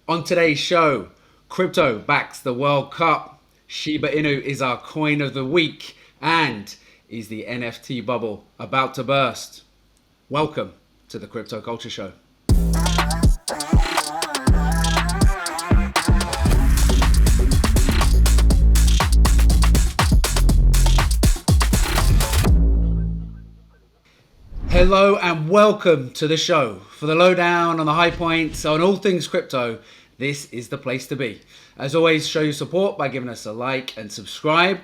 On today's show, crypto backs the World Cup, Shiba Inu is our coin of the week, and is the NFT bubble about to burst? Welcome to the Crypto Culture Show. Hello and welcome to the show. For the lowdown on the high points on all things crypto, this is the place to be. As always, show your support by giving us a like and subscribe.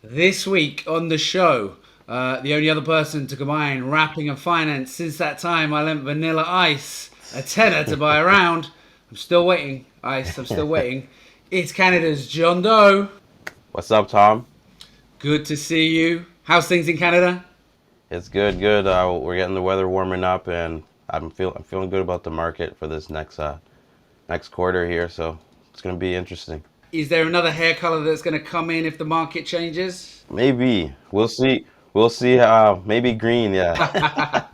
This week on the show, the only other person to combine rapping and finance since that time I lent Vanilla Ice a tenner to buy a round. I'm still waiting, Ice, I'm still waiting. It's Canada's John Doe. What's up, Tom? Good to see you. How's things in Canada? It's good, good. We're getting the weather warming up, and I'm feeling good about the market for this next quarter here. So it's gonna be interesting. Is there another hair color that's going to come in if the market changes? Maybe we'll see. We'll see. Maybe green. Yeah.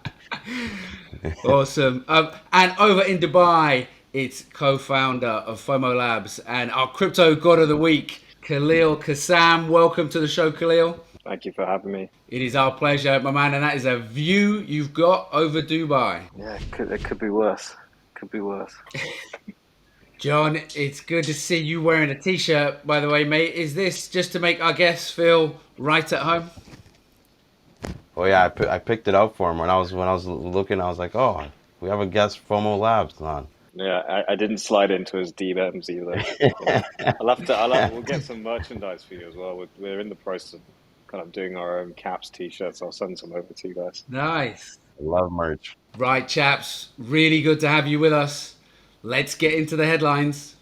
Awesome. And over in Dubai, it's co-founder of Fomolabs and our crypto god of the week, Khalil Kassam. Welcome to the show, Khalil. Thank you for having me. It is our pleasure, my man, and that is a view you've got over Dubai. Yeah, it could be worse. Could be worse. John, it's good to see you wearing a t-shirt, by the way, mate. Is this just to make our guests feel right at home? Oh yeah, I picked it up for him when I was looking. I was like, oh, we have a guest Fomolabs on. Yeah, I didn't slide into his DMs either. We'll get some merchandise for you as well. We're in the process of kind of doing our own caps, t-shirts. I'll send some over to you guys. Nice. I love merch. Right, chaps. Really good to have you with us. Let's get into the headlines.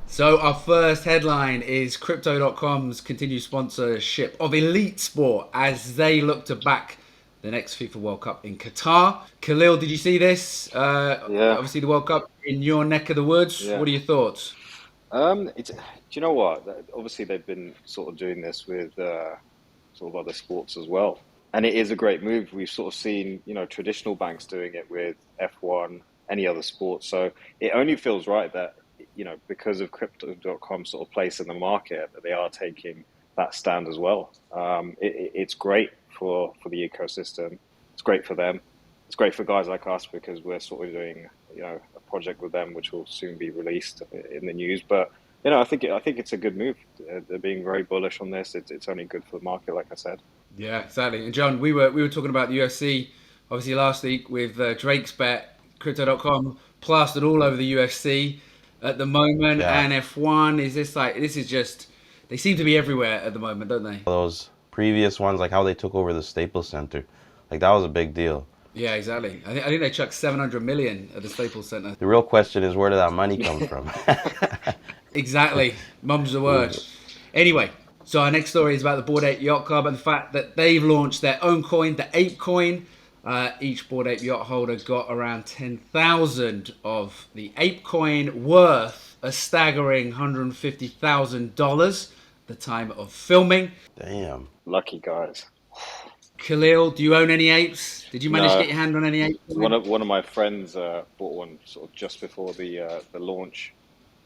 So our first headline is Crypto.com's continued sponsorship of Elite Sport as they look to back the next FIFA World Cup in Qatar. Khalil, did you see this? Yeah. Obviously the World Cup in your neck of the woods. Yeah. What are your thoughts? Do you know what? Obviously, they've been sort of doing this with sort of other sports as well. And it is a great move. We've sort of seen, traditional banks doing it with F1, any other sport. So it only feels right that, because of Crypto.com sort of place in the market, that they are taking that stand as well. It's great for the ecosystem. It's great for them. It's great for guys like us because we're sort of doing, a project with them, which will soon be released in the news. But, I think it's a good move. They're being very bullish on this. It's only good for the market, like I said. Yeah, exactly. And John, we were talking about the UFC obviously last week with Drake's bet. Crypto.com plastered all over the UFC at the moment. Yeah. And F1 this is just, they seem to be everywhere at the moment, don't they? Those previous ones, like how they took over the Staples Center, like that was a big deal. Yeah, exactly. I think they chucked 700 million at the Staples Center. The real question is, where did that money come from? Exactly. Mum's the word. Anyway, so our next story is about the Bored Ape Yacht Club and the fact that they've launched their own coin, the Apecoin. Each Bored Ape Yacht holder got around 10,000 of the Apecoin, worth a staggering $150,000 the time of filming. Damn. Lucky guys. Khalil, do you own any apes? Did you manage No. to get your hand on any apes? One of my friends bought one sort of just before the launch,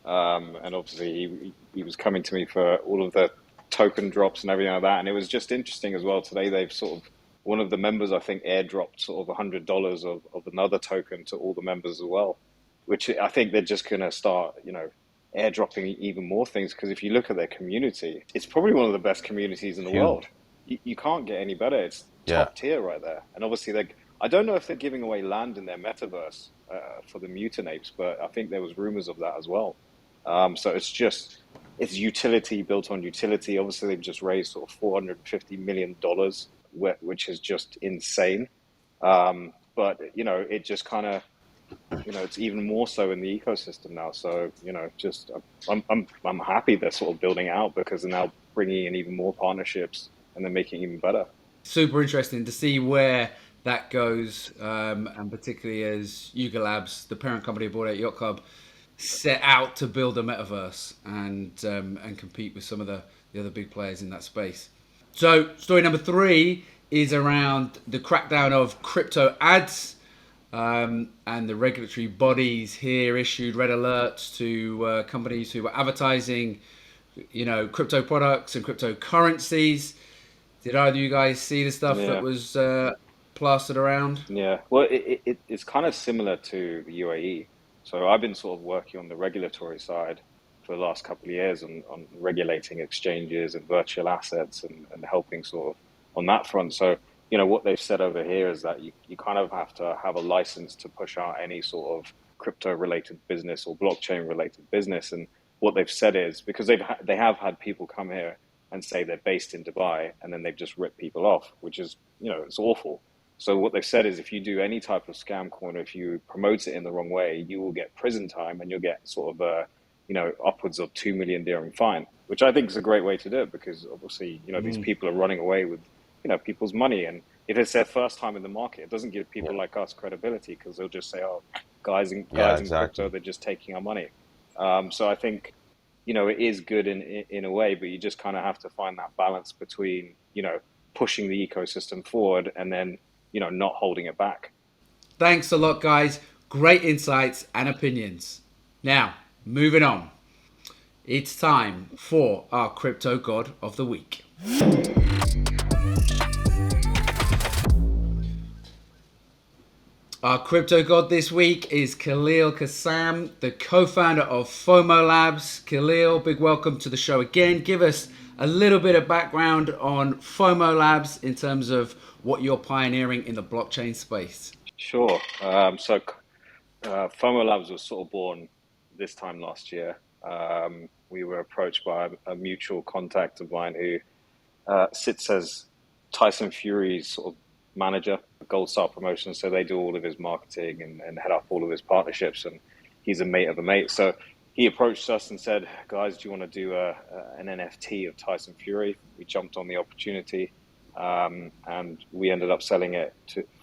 and obviously he was coming to me for all of the token drops and everything like that. And it was just interesting as well. Today they've sort of, one of the members I think airdropped sort of $100 of another token to all the members as well, which I think they're just going to start airdropping even more things, because if you look at their community, it's probably one of the best communities in the Huge. world. You can't get any better. It's top tier right there. And obviously, I don't know if they're giving away land in their metaverse for the mutant apes, but I think there was rumors of that as well. So it's utility built on utility. Obviously, they've just raised sort of $450 million, which is just insane. But it just kind of, it's even more so in the ecosystem now. So I'm happy they're sort of building out, because they're now bringing in even more partnerships and they're making it even better. Super interesting to see where that goes, and particularly as Yuga Labs, the parent company of Bored Ape Yacht Club, set out to build a metaverse and compete with some of the other big players in that space. So, story number 3 is around the crackdown of crypto ads. And the regulatory bodies here issued red alerts to companies who were advertising, crypto products and cryptocurrencies. Did either of you guys see the stuff that Yeah. was plastered around? Yeah, well, it's kind of similar to the UAE. So I've been sort of working on the regulatory side for the last couple of years on regulating exchanges and virtual assets and helping sort of on that front. So, what they've said over here is that you kind of have to have a license to push out any sort of crypto related business or blockchain related business. And what they've said is because they have had people come here and say they're based in Dubai and then they've just ripped people off, which is, it's awful. So what they've said is if you do any type of scam coin, or if you promote it in the wrong way, you will get prison time and you'll get sort of upwards of 2 million dirham fine, which I think is a great way to do it because obviously, these people are running away with, people's money. And if it's their first time in the market, it doesn't give people like us credibility because they'll just say, oh, Yeah, guys in crypto, exactly. they're just taking our money. So I think, it is good in a way, but you just kind of have to find that balance between, pushing the ecosystem forward and then not holding it back. Thanks a lot, guys. Great insights and opinions. Now, moving on. It's time for our crypto god of the week. Our crypto god this week is Khalil Kassam, the co-founder of Fomolabs. Khalil, big welcome to the show again. Give us a little bit of background on Fomolabs in terms of what you're pioneering in the blockchain space. Sure. Fomolabs was sort of born this time last year. We were approached by a mutual contact of mine who sits as Tyson Fury's sort of manager, Gold Star Promotions. So they do all of his marketing and head up all of his partnerships. And he's a mate of a mate. So he approached us and said, guys, do you want to do an NFT of Tyson Fury? We jumped on the opportunity and we ended up selling it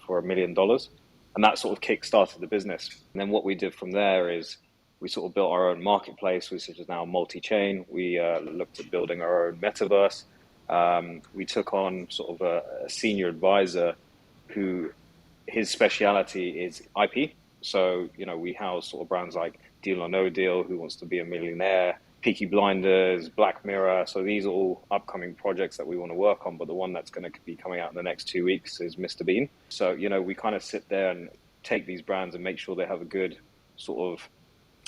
for $1 million. And that sort of kick-started the business. And then what we did from there is we sort of built our own marketplace, which is now multi-chain. We looked at building our own metaverse. We took on sort of a senior advisor who his speciality is IP. So, we house sort of brands like Deal or No Deal, Who Wants to Be a Millionaire, Peaky Blinders, Black Mirror. So these are all upcoming projects that we want to work on. But the one that's going to be coming out in the next 2 weeks is Mr. Bean. So, we kind of sit there and take these brands and make sure they have a good sort of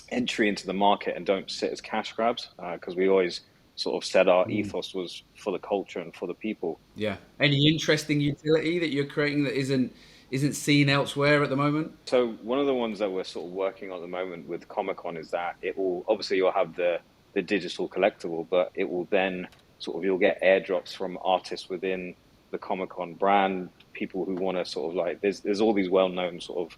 entry into the market and don't sit as cash grabs because we always sort of said our ethos was for the culture and for the people. Yeah. Any interesting utility that you're creating that isn't seen elsewhere at the moment? So one of the ones that we're sort of working on at the moment with Comic Con is that it will obviously you'll have the digital collectible, but it will then sort of you'll get airdrops from artists within the Comic Con brand, people who want to sort of like there's all these well-known sort of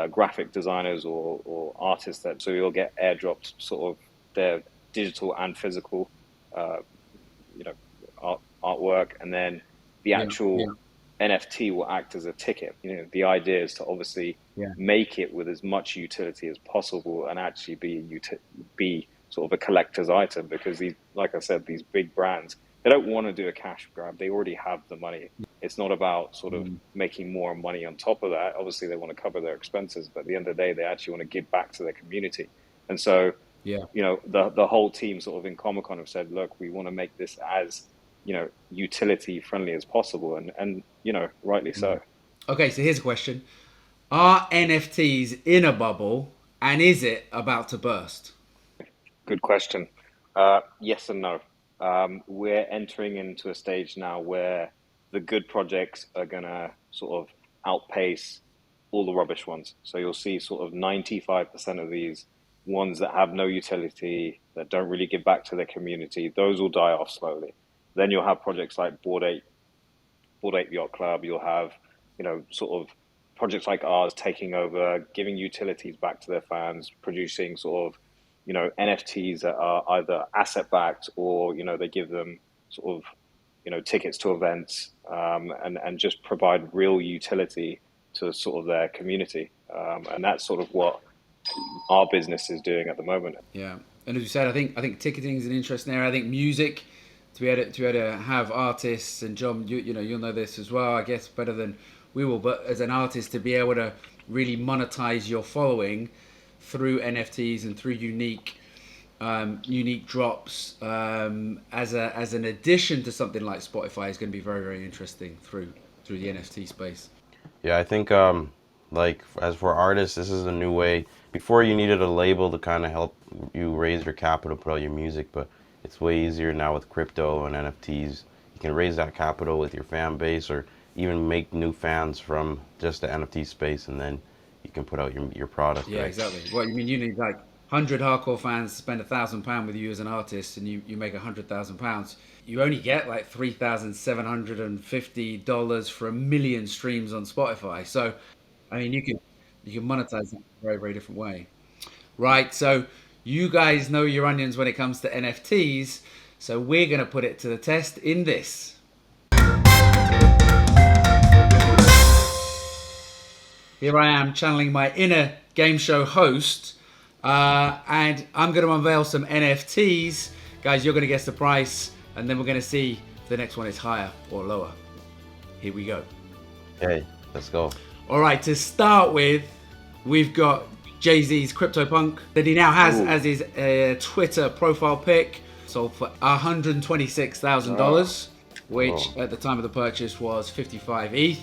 graphic designers or artists that so you'll get airdropped sort of their digital and physical uh, artwork, and then the actual NFT will act as a ticket. The idea is to obviously make it with as much utility as possible and actually be sort of a collector's item because these, like I said, these big brands, they don't want to do a cash grab. They already have the money. It's not about sort of making more money on top of that. Obviously, they want to cover their expenses, but at the end of the day, they actually want to give back to their community. And so, the whole team sort of in Comic Con have said, look, we want to make this as utility friendly as possible, and rightly so. Okay, so here's a question. Are NFTs in a bubble and is it about to burst? Good question. Yes and no. We're entering into a stage now where the good projects are going to sort of outpace all the rubbish ones. So you'll see sort of 95% of these ones that have no utility, that don't really give back to their community, those will die off slowly. Then you'll have projects like Bored Ape Yacht Club. You'll have, sort of projects like ours taking over, giving utilities back to their fans, producing sort of, NFTs that are either asset backed or, they give them sort of, tickets to events and just provide real utility to sort of their community. And that's sort of what our business is doing at the moment. Yeah, and as you said, I think ticketing is an interesting area. I think music to have artists, and John, you'll know this as well, I guess, better than we will. But as an artist, to be able to really monetize your following through NFTs and through unique drops as an addition to something like Spotify is going to be very, very interesting through the NFT space. Yeah, I think like as for artists, this is a new way. Before you needed a label to kind of help you raise your capital, put out your music, but it's way easier now with crypto and NFTs. You can raise that capital with your fan base, or even make new fans from just the NFT space, and then you can put out your product. Yeah, right? exactly. Well, you mean you need like 100 hardcore fans to spend £1,000 with you as an artist, and you make £100,000. You only get like $3,750 for 1 million streams on Spotify. So, I mean, you can monetize that in a very, very different way, right? So, you guys know your onions when it comes to NFTs. So, we're going to put it to the test in this. Here I am channeling my inner game show host. And I'm going to unveil some NFTs. Guys, you're going to guess the price, and then we're going to see if the next one is higher or lower. Here we go. Okay, let's go. All right, to start with, we've got Jay-Z's Cryptopunk that he now has as his Twitter profile pic. Sold for $126,000, which at the time of the purchase was 55 ETH.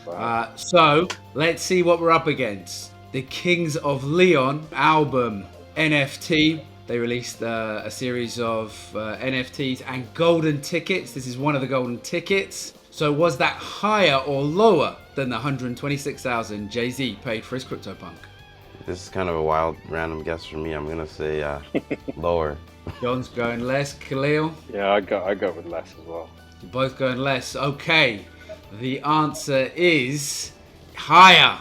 Wow. So let's see what we're up against. The Kings of Leon album NFT. They released a series of NFTs and golden tickets. This is one of the golden tickets. So was that higher or lower than the $126,000 Jay-Z paid for his Cryptopunk? This is kind of a wild, random guess for me. I'm gonna say lower. John's going less. Khalil? Yeah, I go with less as well. You're both going less. Okay. The answer is higher.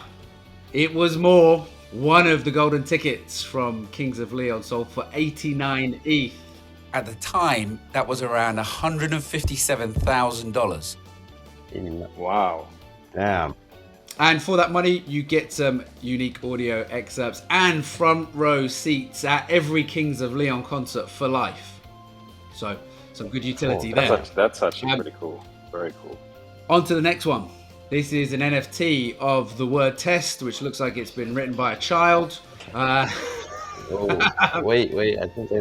It was more. One of the golden tickets from Kings of Leon sold for 89 ETH. At the time, that was around $157,000. Wow. Damn. And for that money, you get some unique audio excerpts and front row seats at every Kings of Leon concert for life. So, some good utility there. That's actually pretty cool. Very cool. On to the next one. This is an NFT of the word test, which looks like it's been written by a child. Oh, wait. I think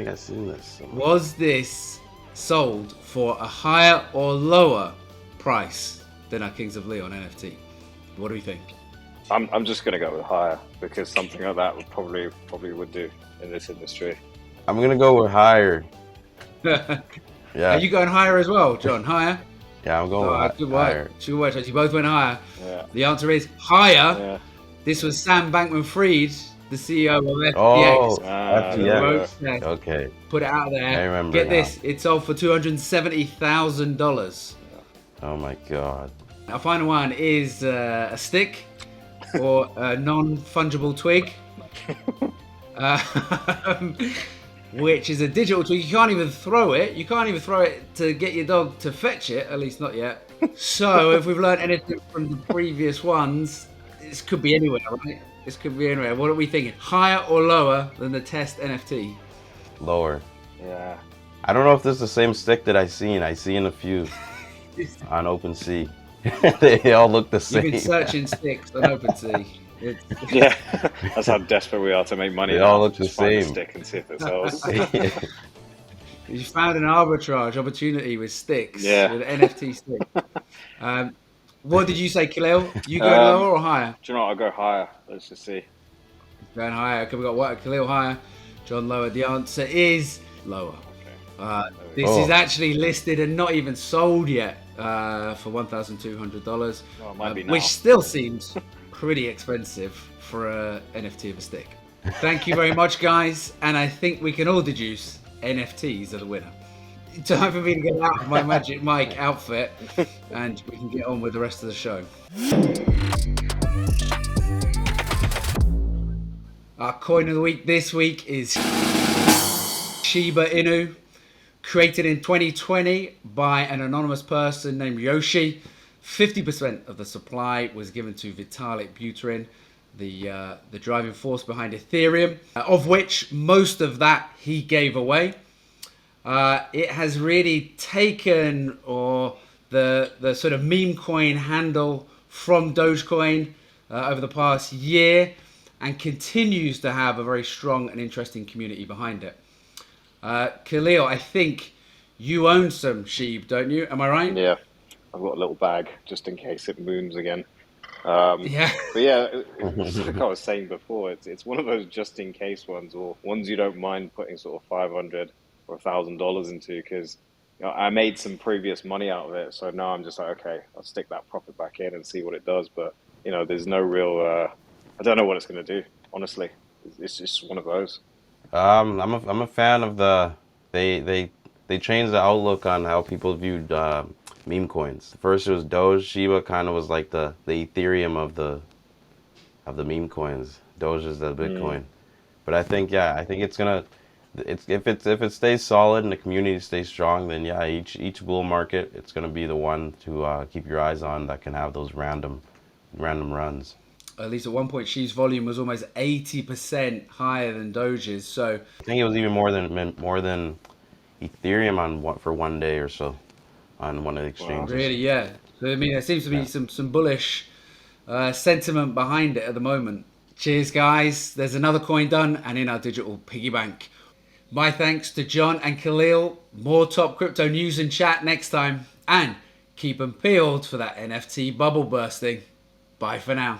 I've seen this somewhere. Was this sold for a higher or lower price than our Kings of Leon NFT? What do we think? I'm just gonna go with higher, because something like that would probably would do in this industry. I'm gonna go with higher. Yeah. Yeah. Are you going higher as well, John? Higher? Yeah, I'm going Good higher. work. Good work. You both went higher. Yeah. The answer is higher. Yeah. This was Sam Bankman-Fried, the CEO of FTX. Oh, FTX. FTX. Okay. Put it out there. I remember Get now. this. It sold for $270,000. Oh my god. Our final one is a stick or a non-fungible twig. Which is a digital twig. You can't even throw it. You can't even throw it to get your dog to fetch it, at least not yet. So if we've learned anything from the previous ones, this could be anywhere, right? This could be anywhere. What are we thinking? Higher or lower than the test NFT? Lower. Yeah. I don't know if this is the same stick that I seen a few on OpenSea. They all look the same. You've been searching sticks on OpenSea. Yeah. That's how desperate we are to make money. They now. all look the Just find a same. stick and see if it sells. You found an arbitrage opportunity with sticks. Yeah. With NFT sticks. What did you say, Khalil? You go lower or higher? Do you know what? I'll go higher. Let's just see. Going higher. Okay, we got what? Khalil higher. John lower. The answer is lower. This is actually listed and not even sold yet for $1,200, Oh, it might be now. which still seems pretty expensive for an NFT of a stick. Thank you very much, guys, and I think we can all deduce NFTs are the winner. Time for me to get out of my Magic Mike outfit, and we can get on with the rest of the show. Our coin of the week this week is Shiba Inu, created in 2020 by an anonymous person named Yoshi. 50% of the supply was given to Vitalik Buterin, the driving force behind Ethereum, of which most of that he gave away. It has really taken the sort of meme coin handle from Dogecoin over the past year, and continues to have a very strong and interesting community behind it. Khalil, I think you own some sheep, don't you? Am I right? Yeah, I've got a little bag just in case it moons again. Yeah. But yeah, it's like I was saying before, it's one of those just in case ones, or ones you don't mind putting sort of 500 or $1,000 into, because I made some previous money out of it, so now I'm just like, okay, I'll stick that profit back in and see what it does. But there's no real, I don't know what it's going to do. Honestly, it's just one of those. I'm a fan of they they they changed the outlook on how people viewed meme coins. First it was Doge. Shiba kind of was like the Ethereum of the meme coins. Doge is the Mm, Bitcoin. But I think it's gonna if it stays solid and the community stays strong, then yeah, each bull market it's gonna be the one to keep your eyes on that can have those random runs. At least at one point, She's volume was almost 80% higher than Doge's. So I think it was even more than Ethereum on what for one day or so on one of the wow. exchanges. really, yeah. So I mean, there seems to be Yeah. some bullish sentiment behind it at the moment. Cheers, guys. There's another coin done and in our digital piggy bank. My thanks to John and Khalil. More top crypto news and chat next time. And keep them peeled for that NFT bubble bursting. Bye for now.